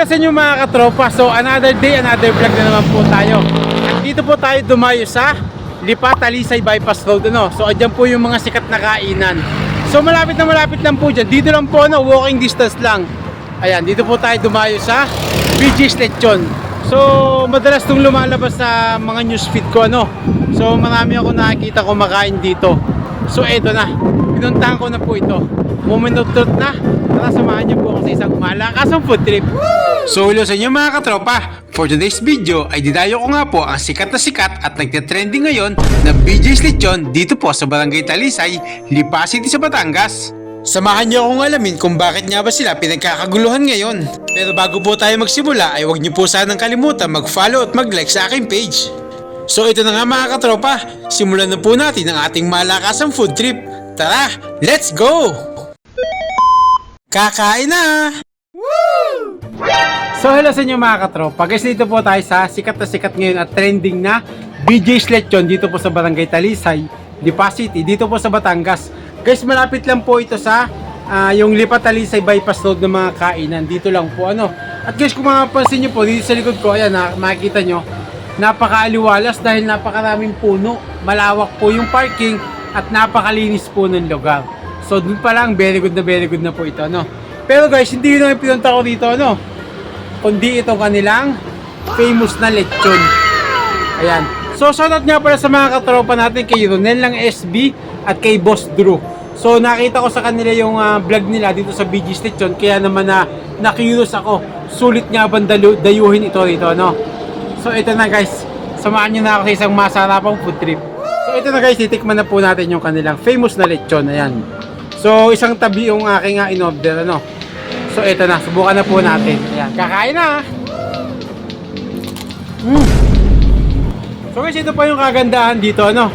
hello sa inyo mga katropa. So another day, another vlog na naman po tayo. At dito po tayo dumayo sa Lipa Talisay Bypass Road, ano. So andyan po yung mga sikat na kainan. So malapit lang po dyan. Dito lang po, ano, walking distance lang. Ayan, dito po tayo dumayo sa BJ's Lechon. So madalas itong lumalabas sa mga newsfeed ko, ano. So marami ako nakikita kumakain dito. So eto na, pinuntahan ko na po ito. Moment of truth na. Tara, samahan niyo po ako sa isang malakasang food trip. So hello sa inyo mga katropa. For today's video ay didayo ko nga po ang sikat na sikat at nagte-trending ngayon na BJ's Lechon dito po sa Barangay Talisay, Lipa City sa Batangas. Samahan niyo akong alamin kung bakit nga ba sila pinagkakaguluhan ngayon. Pero bago po tayo magsimula ay huwag niyo po sanang kalimutan mag-follow at mag-like sa aking page. So ito na nga mga katropa, simulan na po natin ang ating malakasang food trip. Tara, let's go! Kakain na! Woo! So hello sa inyo mga katropa. Guys, dito po tayo sa sikat na sikat ngayon at trending na BJ's Lechon dito po sa Barangay Talisay, Lipa City, dito po sa Batangas. Guys, malapit lang po ito sa yung Lipa Talisay Bypass Road ng mga kainan. Dito lang po, ano. At guys, kung mapapansin nyo po, dito sa likod ko, ayan, makikita nyo, napakaaliwalas dahil napakaraming puno. Malawak po yung parking at napakalinis po ng lugar. So dun pa lang, very good na po ito, ano. Pero guys, hindi yun ang pinunta ko dito, ano, kundi itong kanilang famous na lechon. Ayan. So shoutout nga pala sa mga katropa natin, kay Ronel ng SB at kay Boss Drew. So nakita ko sa kanila yung vlog nila dito sa BJ's Lechon, kaya naman na-curious ako. Sulit nga bang dayuhin ito rito, ano. So ito na guys, samahan nyo na ako sa isang masarapang food trip. So ito na guys, titikman na po natin yung kanilang famous na lechon. Ayan. So isang tabi yung aking in-order, ano. So ito na, subukan na po natin. Ayan, kakain na. So guys, ito pa yung kagandahan dito, ano.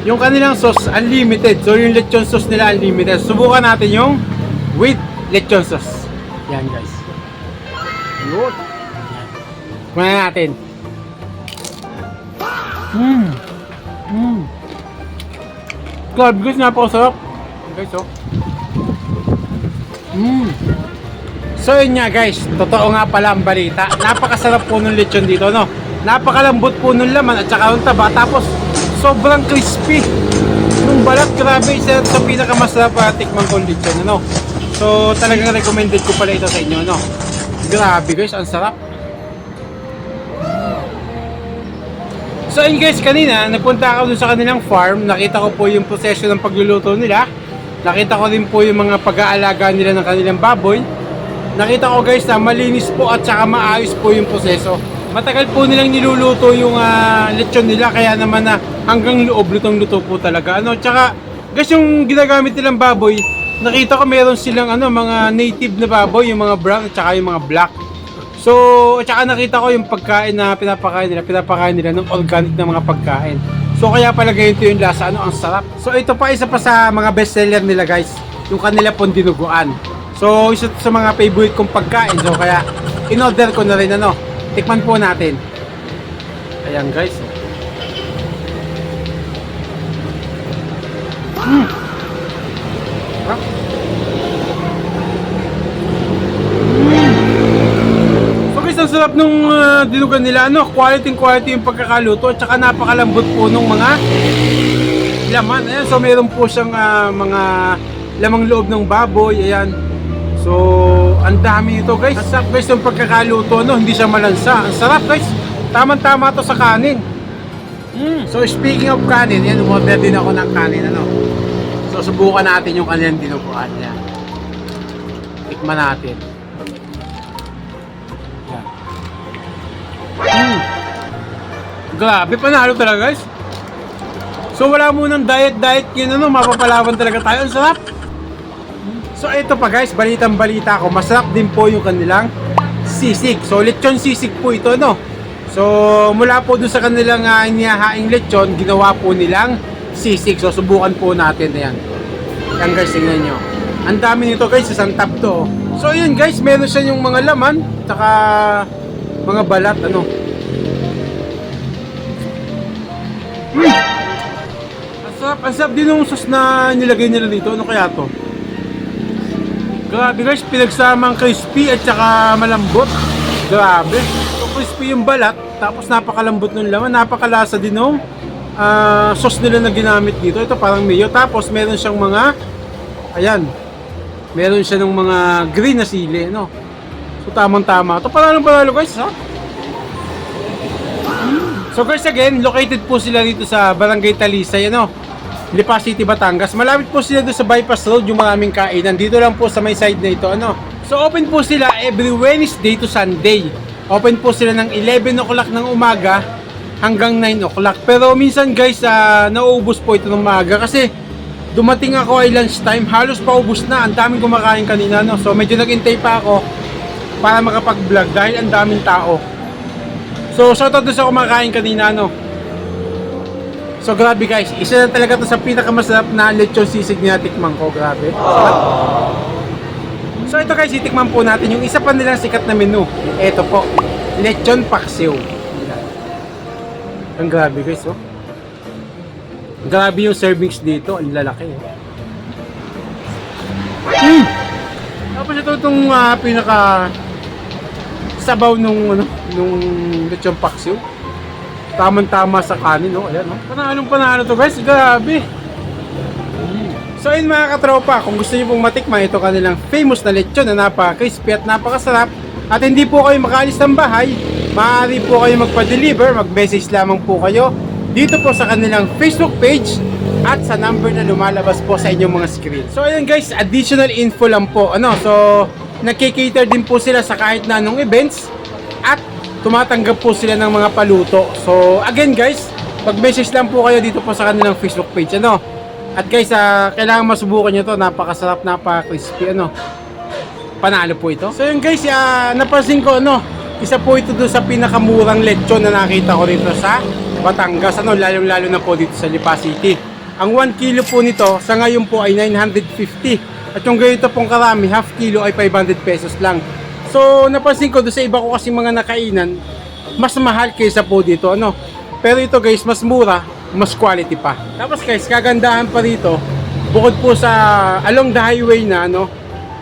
Yung kanilang sauce, unlimited. So yung lechon sauce nila, unlimited. Subukan natin yung with lechon sauce. Ayan guys. Good. Kumain natin. Grabe guys, napakasarap. Guys, oh. So yun nga guys, totoo nga pala ang balita. Napakasarap po ng lechon dito, no. Napakalambot po ng laman at saka yung taba. Tapos sobrang crispy. Nung balat, grabe, isa sa pinakamasarap tikman kong lechon, ano. So talagang recommended ko pala ito sa inyo, no. Grabe guys, ang sarap. So yun guys, kanina nagpunta ako dun sa kanilang farm. Nakita ko po yung proseso ng pagluluto nila. Nakita ko din po yung mga pag-aalaga nila ng kanilang baboy. Nakita ko guys na malinis po at saka maayos po yung proseso. Matagal po nilang niluluto yung lechon nila, kaya naman na hanggang loob lutong-luto po talaga, ano. Tsaka guys, yung ginagamit nilang baboy, nakita ko meron silang mga native na baboy, yung mga brown at saka yung mga black. So, at saka nakita ko yung pagkain na pinapakain nila ng organic na mga pagkain. So kaya pala ganito yung lasa, ang sarap. So ito pa, isa pa sa mga best seller nila guys, yung kanila pong dinuguan. So isa sa mga favorite kong pagkain. So kaya in-order ko na rin, ano. Tikman po natin. Ayan guys. So guys, ang sarap nung dinugan nila, ano. Quality yung pagkakaluto at saka napakalambot po nung mga laman. Ayan, so meron po siyang mga lamang loob ng baboy. Ayan. So ang dami ito guys. Ang sarap guys yung pagkakaluto, no. Hindi siya malansa. Ang sarap guys. Tamang-tama to sa kanin. So speaking of kanin, yan, umorder din ako ng kanin, ano. So subukan natin yung kanilang dinuguan. Ayan. Tikman natin. Grabe, panalo talaga guys. So wala munang diet yun, ano, mapapalaban talaga tayo. Ang sarap. So ito pa guys, balitang balita ko, masarap din po yung kanilang sisig. So lechon sisig po ito, no. So mula po dun sa kanilang inihahaing lechon, ginawa po nilang sisig. So subukan po natin. Ayan. Yan guys, tingnan nyo. Ang dami nito guys, isang tab to. So yun guys, meron siya yung mga laman, saka mga balat, ano. Ang sarap din yung sauce na nilagay nila dito. Ano kaya to? Grabe guys, pinagsamang crispy at saka malambot. Grabe. So crispy yung balat, tapos napakalambot ng laman, napakalasa din ng sauce nila na ginamit dito. Ito parang mayo, tapos meron siyang mga, ayan, meron siya ng mga green na sili, no? So tamang-tama. Ito panalo guys, ha? So guys, again, located po sila dito sa Barangay Talisay, ano? Lipa City, Batangas. Malapit po sila doon sa bypass road, yung maraming kainan. Dito lang po sa may side na ito, ano? So open po sila every Wednesday to Sunday. Open po sila ng 11 o'clock ng umaga hanggang 9 o'clock. Pero minsan guys, nauubos po ito ng umaga kasi dumating ako ay lunchtime, halos paubos na. Ang daming kumakain kanina, no? So medyo nag-intay pa ako para makapag-vlog dahil ang daming tao. So shoutout doon sa kumakain kanina, no? So grabe guys, isa na talaga to sa pinakamasarap na lechon sisig na tikman ko. Grabe. So ito guys, itikman po natin yung isa pa nilang sikat na menu. Ito po, lechon paksiw. Ang grabe guys, oh. Grabe yung servings dito, ang lalaki. Tapos ito itong pinaka sabaw nung lechon paksiw. Tamang-tama sa kanin, no? Ayan, no? Panalo to guys, grabe. So ayun mga katropa, kung gusto niyo pong matikman ito kanilang famous na lechon na napaka-crispy at napakasarap at hindi po kayo makaalis ng bahay, maaari po kayo magpa-deliver, mag-message lamang po kayo dito po sa kanilang Facebook page at sa number na lumalabas po sa inyong mga screen. So ayun guys, additional info lang po, ano? So nagki-cater din po sila sa kahit na anong events at tumatanggap po sila ng mga paluto. So again guys, mag-message lang po kayo dito po sa kanilang Facebook page, ano? At guys, kailangan masubukan nyo to. Napakasarap, napaka-crispy, ano? Panalo po ito. So yun guys, napansin ko, ano? Isa po ito doon sa pinakamurang lechon na nakita ko dito sa Batangas, ano? Lalo-lalo na po dito sa Lipa City. Ang 1 kilo po nito, sa ngayon po ay 950. At yung ganito pong karami, half kilo ay 500 pesos lang. So napansin ko doon sa iba ko kasi mga nakainan, mas mahal kaysa po dito, ano? Pero ito guys, mas mura, mas quality pa. Tapos guys, kagandahan pa rito, bukod po sa along the highway na, ano,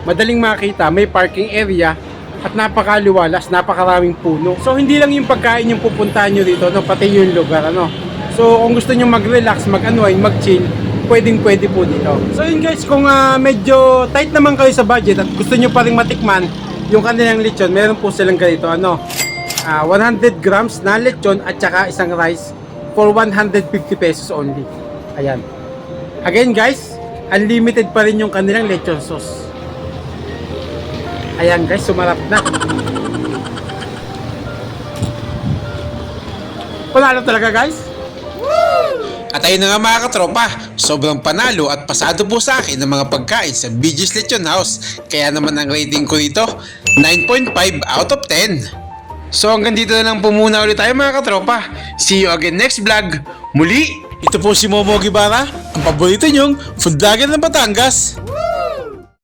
madaling makita, may parking area at napakaliwalas, napakaraming puno. So hindi lang yung pagkain yung pupuntahan nyo dito, no, pati yung lugar, ano. So kung gusto nyo mag-relax, mag-unwind, mag-chill, pwedeng-pwede po dito. So yun guys, kung medyo tight naman kayo sa budget at gusto nyo pa rin matikman yung kanilang lechon, meron po silang ganito, ano, 100 grams na lechon at saka isang rice for 150 pesos only. Ayan. Again guys, unlimited pa rin yung kanilang lechon sauce. Ayan guys, sumarap na. Panalo talaga guys. At ayun na nga mga katropa, sobrang panalo at pasado po sa akin ng mga pagkain sa BJ's Lechon House. Kaya naman ang rating ko dito, 9.5 out of 10. So hanggang dito na lang po muna ulit tayo mga katropa. See you again next vlog. Muli, ito po si Momo Gibara, ang paborito nyong food vlogger ng Batangas.